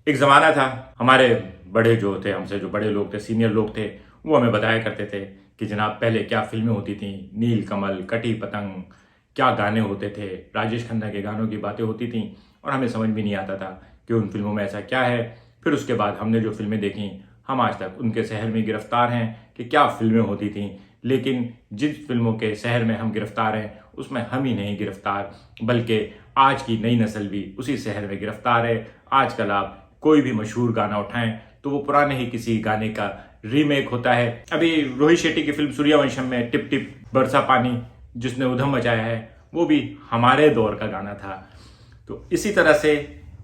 एक ज़माना था, हमारे बड़े जो थे, हमसे जो बड़े लोग थे, सीनियर लोग थे, वो हमें बताया करते थे कि जनाब पहले क्या फ़िल्में होती थीं, नील कमल, कटी पतंग, क्या गाने होते थे, राजेश खन्ना के गानों की बातें होती थीं और हमें समझ भी नहीं आता था कि उन फ़िल्मों में ऐसा क्या है। फिर उसके बाद हमने जो फ़िल्में देखीं, हम आज तक उनके शहर में गिरफ़्तार हैं कि क्या फ़िल्में होती थीं। लेकिन जिस फ़िल्मों के शहर में हम गिरफ़्तार हैं, उसमें हम ही नहीं गिरफ़्तार, बल्कि आज की नई नस्ल भी उसी शहर में गिरफ़्तार है। आजकल आप कोई भी मशहूर गाना उठाएं तो वो पुराने ही किसी गाने का रीमेक होता है। अभी रोहित शेट्टी की फिल्म सूर्यवंशम में टिप टिप बरसा पानी जिसने उधम मचाया है, वो भी हमारे दौर का गाना था। तो इसी तरह से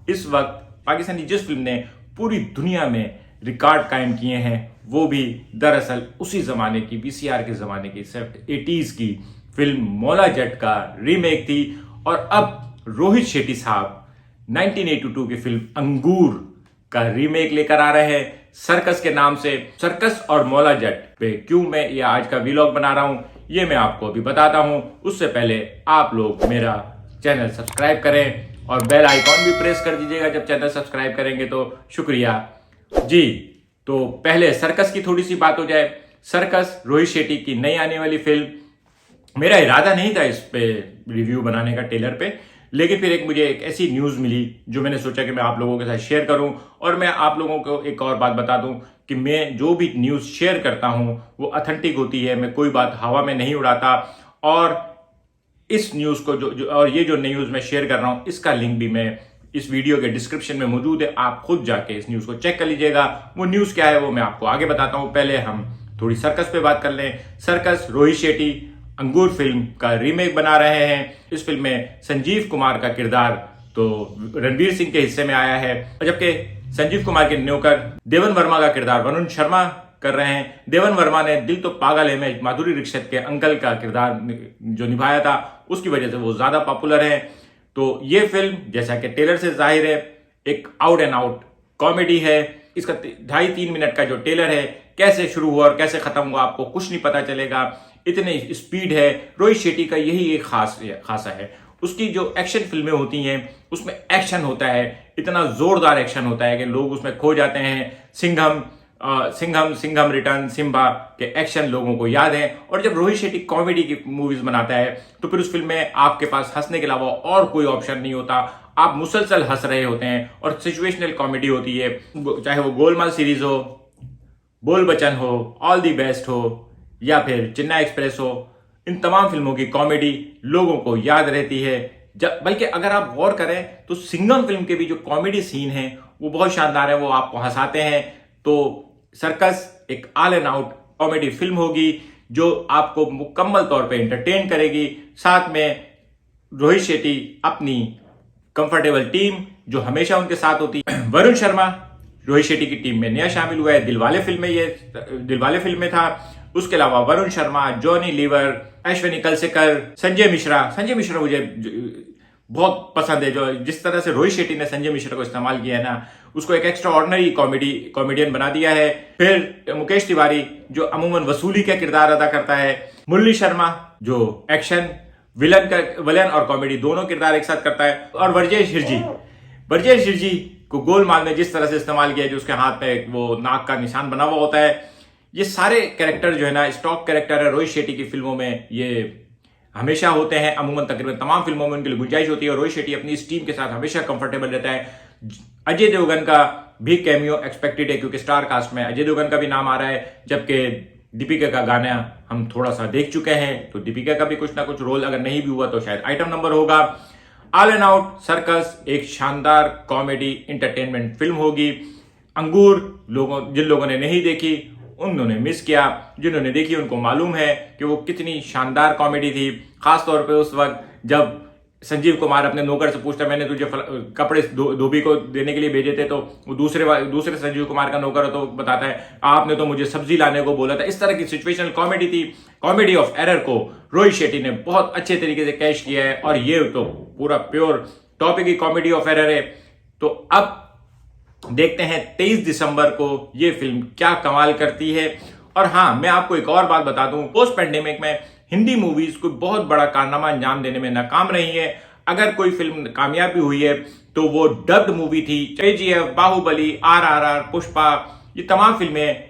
इस वक्त पाकिस्तानी जिस फिल्म ने पूरी दुनिया में रिकॉर्ड कायम किए हैं, वो भी दरअसल उसी ज़माने की, वीसीआर के ज़माने की, 80s की फिल्म मौला जट का रीमेक थी। और अब रोहित शेट्टी साहब 1982 की फिल्म अंगूर का रीमेक लेकर आ रहे हैं सर्कस के नाम से। सर्कस और मौला जट पे क्यों मैं ये आज का व्लॉग बना रहा हूं, ये मैं आपको अभी बताता हूं। उससे पहले आप लोग मेरा चैनल सब्सक्राइब करें और बेल आइकॉन भी प्रेस कर दीजिएगा जब चैनल सब्सक्राइब करेंगे तो। शुक्रिया जी। तो पहले सर्कस की थोड़ी सी बात हो जाए। सर्कस रोहित शेट्टी की नई आने वाली फिल्म। मेरा इरादा नहीं था इस पे रिव्यू बनाने का टेलर पे, लेकिन फिर मुझे एक ऐसी न्यूज़ मिली जो मैंने सोचा कि मैं आप लोगों के साथ शेयर करूं। और मैं आप लोगों को एक और बात बता दूं कि मैं जो भी न्यूज़ शेयर करता हूं वो ऑथेंटिक होती है, मैं कोई बात हवा में नहीं उड़ाता। और इस न्यूज़ को और ये जो न्यूज़ मैं शेयर कर रहा हूं, इसका लिंक भी मैं इस वीडियो के डिस्क्रिप्शन में मौजूद है, आप खुद जाके इस न्यूज़ को चेक कर लीजिएगा। वो न्यूज़ क्या है वो मैं आपको आगे बताता हूं। पहले हम थोड़ी सर्कस पे बात कर लें। सर्कस रोहित शेट्टी अंगूर फिल्म का रीमेक बना रहे हैं। इस फिल्म में संजीव कुमार का किरदार तो रणवीर सिंह के हिस्से में आया है, जबकि संजीव कुमार के नौकर देवन वर्मा का किरदार वरुण शर्मा कर रहे हैं। देवन वर्मा ने दिल तो पागल है में माधुरी दीक्षित के अंकल का किरदार जो निभाया था, उसकी वजह से वो ज्यादा पॉपुलर है। तो ये फिल्म जैसा कि ट्रेलर से जाहिर है एक आउट एंड आउट कॉमेडी है। इसका 2.5-3 मिनट का जो ट्रेलर है, कैसे शुरू हुआ और कैसे खत्म हुआ आपको कुछ नहीं पता चलेगा, इतने स्पीड है। रोहित शेट्टी का यही एक खासा है। उसकी जो एक्शन फिल्में होती हैं उसमें एक्शन होता है, इतना जोरदार एक्शन होता है कि लोग उसमें खो जाते हैं। सिंघम रिटर्न, सिम्बा के एक्शन लोगों को याद है। और जब रोहित शेट्टी कॉमेडी की मूवीज बनाता है तो फिर उस फिल्म में आपके पास हंसने के अलावा और कोई ऑप्शन नहीं होता, आप मुसलसल हंस रहे होते हैं। और सिचुएशनल कॉमेडी होती है, चाहे वो गोलमाल सीरीज हो, बोल बचन हो, ऑल दी बेस्ट हो या फिर चेन्नई एक्सप्रेस हो, इन तमाम फिल्मों की कॉमेडी लोगों को याद रहती है। बल्कि अगर आप गौर करें तो सिंघम फिल्म के भी जो कॉमेडी सीन है वो बहुत शानदार है, वो आपको हंसाते हैं। तो सर्कस एक all and out comedy film होगी जो आपको मुकम्मल तौर पे एंटरटेन करेगी। साथ में रोहित शेट्टी अपनी कंफर्टेबल टीम जो हमेशा उनके साथ होती है। वरुण शर्मा रोहित शेट्टी की टीम में नया शामिल हुआ है, दिलवाले फिल्म में था। उसके अलावा वरुण शर्मा, जॉनी लीवर, अश्विनी कलसेकर, संजय मिश्रा मुझे बहुत पसंद है। जो जिस तरह से रोहित शेट्टी ने संजय मिश्रा को इस्तेमाल किया है ना, उसको एक एक्स्ट्रा ऑर्डिनरी कॉमेडियन बना दिया है। फिर मुकेश तिवारी जो अमूमन वसूली का किरदार अदा करता है। मुरली शर्मा जो एक्शन विलन और कॉमेडी दोनों किरदार एक साथ करता है। और वर्जेश हिरजी को गोलमाल में जिस तरह से इस्तेमाल किया है, जो उसके हाथ पे वो नाक का निशान बना हुआ होता है, ये सारे कैरेक्टर जो है ना स्टॉक कैरेक्टर है रोहित शेट्टी की फिल्मों में, ये हमेशा होते हैं। अमूमन तकरीबन तमाम फिल्मों में उनके लिए गुंजाइश होती है और रोहित शेट्टी अपनी इस टीम के साथ हमेशा कंफर्टेबल रहता है। अजय देवगन का भी कैमियो एक्सपेक्टेड है क्योंकि स्टार कास्ट में अजय देवगन का भी नाम आ रहा है, जबकि दीपिका का गाना हम थोड़ा सा देख चुके हैं, तो दीपिका का भी कुछ ना कुछ रोल अगर नहीं भी हुआ तो शायद आइटम नंबर होगा। ऑल एंड आउट सर्कस एक शानदार कॉमेडी इंटरटेनमेंट फिल्म होगी। अंगूर जिन लोगों ने नहीं देखी उन्होंने मिस किया, जिन्होंने देखी उनको मालूम है कि वो कितनी शानदार कॉमेडी थी। खासतौर पे उस वक्त जब संजीव कुमार अपने नौकर से पूछता, मैंने तुझे कपड़े धोबी को देने के लिए भेजे थे, तो वो दूसरे संजीव कुमार का नौकर हो तो बताता है आपने तो मुझे सब्जी लाने को बोला था। इस तरह की सिचुएशनल कॉमेडी थी। कॉमेडी ऑफ एरर को रोहित शेट्टी ने बहुत अच्छे तरीके से कैश किया है और ये तो पूरा प्योर टॉपिक की कॉमेडी ऑफ एरर है। तो अब देखते हैं 23 दिसंबर को ये फिल्म क्या कमाल करती है। और हाँ, मैं आपको एक और बात बता दूं, पोस्ट पेंडेमिक में हिंदी मूवीज को बहुत बड़ा कारनामा अंजाम देने में नाकाम रही है। अगर कोई फिल्म कामयाब भी हुई है तो वो डब्ड मूवी थी। KGF, बाहुबली, RRR, पुष्पा, ये तमाम फिल्में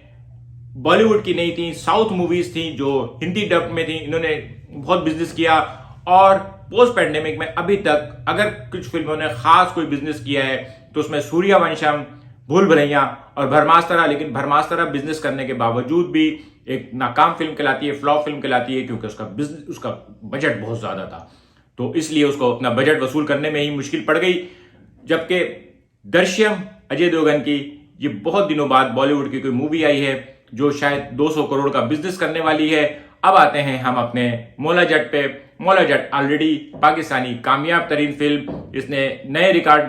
बॉलीवुड की नहीं थी, साउथ मूवीज थी जो हिंदी डब में थी। इन्होंने बहुत बिजनेस किया और पोस्ट पैंडेमिक में अभी तक अगर कुछ फिल्मों ने खास कोई बिजनेस किया है तो उसमें सूर्यवंशम, भूल भुलैया और ब्रह्मास्त्र। लेकिन ब्रह्मास्त्र बिजनेस करने के बावजूद भी एक नाकाम फिल्म कहलाती है, फ्लॉप फिल्म कहलाती है, क्योंकि उसका बजट बहुत ज्यादा था, तो इसलिए उसको अपना बजट वसूल करने में ही मुश्किल पड़ गई। जबकि दृश्यम, अजय देवगन की, ये बहुत दिनों बाद बॉलीवुड की कोई मूवी आई है जो शायद 200 करोड़ का बिजनेस करने वाली है। अब आते हैं हम अपने मौला जट पे। मौला जट ऑलरेडी पाकिस्तानी कामयाब तरीन फिल्म, इसने नए रिकॉर्ड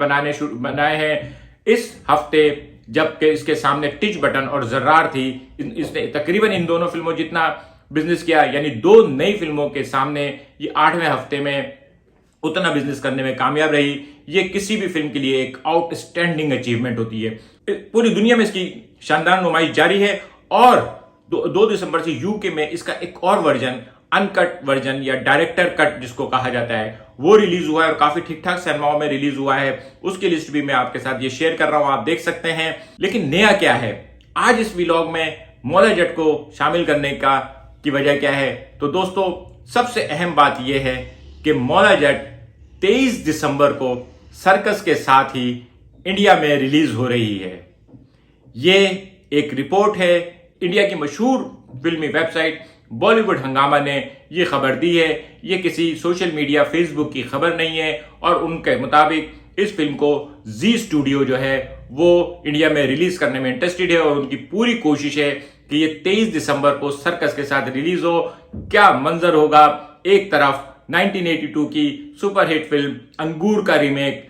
बनाए हैं। इस हफ्ते जबकि इसके सामने टिच बटन और जर्रार थी, इसने तकरीबन इन दोनों फिल्मों जितना बिजनेस किया, यानी 2 नई फिल्मों के सामने ये 8वें हफ्ते में उतना बिजनेस करने में कामयाब रही। ये किसी भी फिल्म के लिए एक आउटस्टैंडिंग अचीवमेंट होती है। पूरी दुनिया में इसकी शानदार नुमाइश जारी है और 2 दिसंबर से यूके में इसका एक और वर्जन, अनकट वर्जन या डायरेक्टर कट जिसको कहा जाता है, वो रिलीज हुआ है और काफी ठीक ठाक सिनेमाओं में रिलीज हुआ है। उसकी लिस्ट भी मैं आपके साथ ये शेयर कर रहा हूं, आप देख सकते हैं। लेकिन नया क्या है आज इस व्लॉग में मौला जट को शामिल करने की वजह क्या है? तो दोस्तों, सबसे अहम बात यह है कि मौला जट 23 दिसंबर को सर्कस के साथ ही इंडिया में रिलीज हो रही है। ये एक रिपोर्ट है, इंडिया की मशहूर फिल्मी वेबसाइट बॉलीवुड हंगामा ने यह खबर दी है। ये किसी सोशल मीडिया फेसबुक की खबर नहीं है और उनके मुताबिक इस फिल्म को जी स्टूडियो जो है वो इंडिया में रिलीज करने में इंटरेस्टेड है और उनकी पूरी कोशिश है कि ये 23 दिसंबर को सर्कस के साथ रिलीज हो। क्या मंजर होगा, एक तरफ 1982 की सुपरहिट फिल्म अंगूर का रीमेक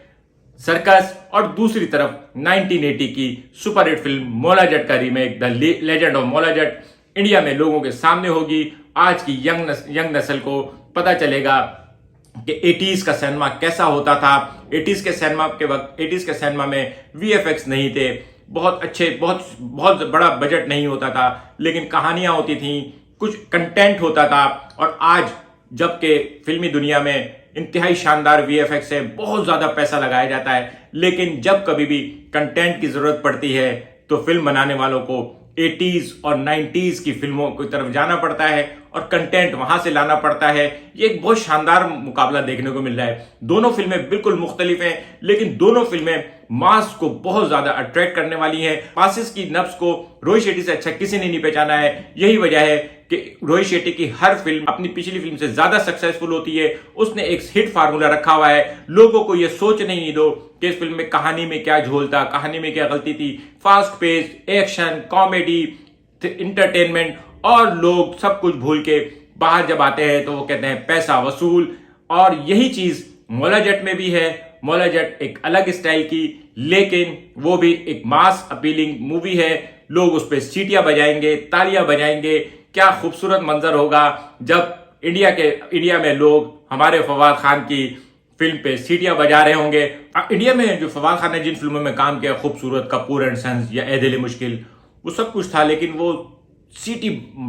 सर्कस और दूसरी तरफ 1980 की सुपरहिट फिल्म मौला जट का remake the legend of Maula Jatt India में लोगों के सामने होगी। आज की यंग नस्ल को पता चलेगा कि 80s का सिनेमा कैसा होता था। 80s के सिनेमा में VFX नहीं थे, बहुत अच्छे, बहुत बड़ा बजट नहीं होता था, लेकिन कहानियां होती थी, कुछ कंटेंट होता था। और आज जबकि फिल्मी दुनिया में इंतहाई शानदार VFX है, बहुत ज्यादा पैसा लगाया जाता है, लेकिन जब कभी भी कंटेंट की जरूरत पड़ती है तो फिल्म बनाने वालों को 80s और 90s की फिल्मों की तरफ जाना पड़ता है और कंटेंट वहां से लाना पड़ता है। ये एक बहुत शानदार मुकाबला देखने को मिल रहा है। दोनों फिल्में बिल्कुल मुख्तलिफ हैं, लेकिन दोनों फिल्में मास को बहुत ज्यादा अट्रैक्ट करने वाली हैं। मासिस की नब्ज को रोहित शेट्टी से अच्छा किसी ने नहीं पहचाना है। यही वजह है कि रोहित शेट्टी की हर फिल्म अपनी पिछली फिल्म से ज्यादा सक्सेसफुल होती है। उसने एक हिट फार्मूला रखा हुआ है। लोगों को यह सोचने नहीं दो कि इस फिल्म में कहानी में क्या झोल था, कहानी में क्या गलती थी। Fast pace, action, comedy, entertainment, और लोग सब कुछ भूल के बाहर जब आते हैं तो वो कहते हैं पैसा वसूल। और यही चीज मौला जट में भी है। मौला जट एक अलग स्टाइल की, लेकिन वो भी एक मास अपीलिंग मूवी है। लोग उस पर सीटियां बजाएंगे, तालियां बजाएंगे। क्या खूबसूरत मंजर होगा जब इंडिया में लोग हमारे फवाद खान की फिल्म पे सीटियां बजा रहे होंगे। इंडिया में जो फवाद खान ने जिन फिल्मों में काम किया, खूबसूरत, कपूर एंड सन्स या ए दिल मुश्किल, वो सब कुछ था, लेकिन वो सीटी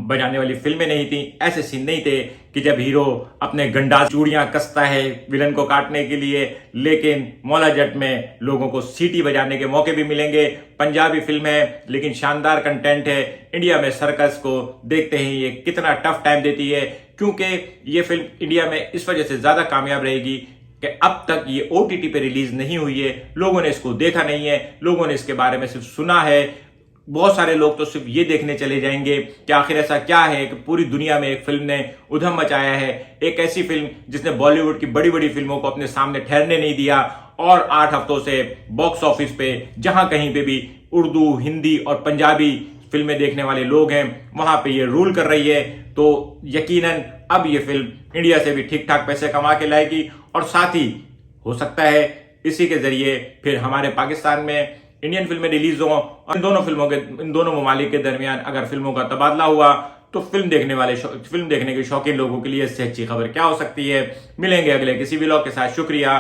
बजाने वाली फिल्में नहीं थी। ऐसे सीन नहीं थे कि जब हीरो अपने गंडा चूड़ियां कसता है विलन को काटने के लिए, लेकिन मौला जट में लोगों को सीटी बजाने के मौके भी मिलेंगे। पंजाबी फिल्म है लेकिन शानदार कंटेंट है। इंडिया में सर्कस को देखते हैं ये कितना टफ टाइम देती है, क्योंकि ये फिल्म इंडिया में इस वजह से ज्यादा कामयाब रहेगी कि अब तक ये OTT पे रिलीज नहीं हुई है। लोगों ने इसको देखा नहीं है, लोगों ने इसके बारे में सिर्फ सुना है। बहुत सारे लोग तो सिर्फ ये देखने चले जाएंगे कि आखिर ऐसा क्या है कि पूरी दुनिया में एक फिल्म ने उधम मचाया है। एक ऐसी फिल्म जिसने बॉलीवुड की बड़ी बड़ी फिल्मों को अपने सामने ठहरने नहीं दिया और 8 हफ्तों से बॉक्स ऑफिस पे जहां कहीं पे भी उर्दू, हिंदी और पंजाबी फिल्में देखने वाले लोग हैं, वहां पे ये रूल कर रही है। तो यकीनन अब ये फिल्म इंडिया से भी ठीक ठाक पैसे कमा के लाएगी और साथ ही हो सकता है इसी के जरिए फिर हमारे पाकिस्तान में इंडियन फिल्में रिलीज हों और इन दोनों ममालिक के दरमियान अगर फिल्मों का तबादला हुआ तो फिल्म देखने के शौकीन लोगों के लिए इससे अच्छी खबर क्या हो सकती है। मिलेंगे अगले किसी व्लॉग के साथ। शुक्रिया।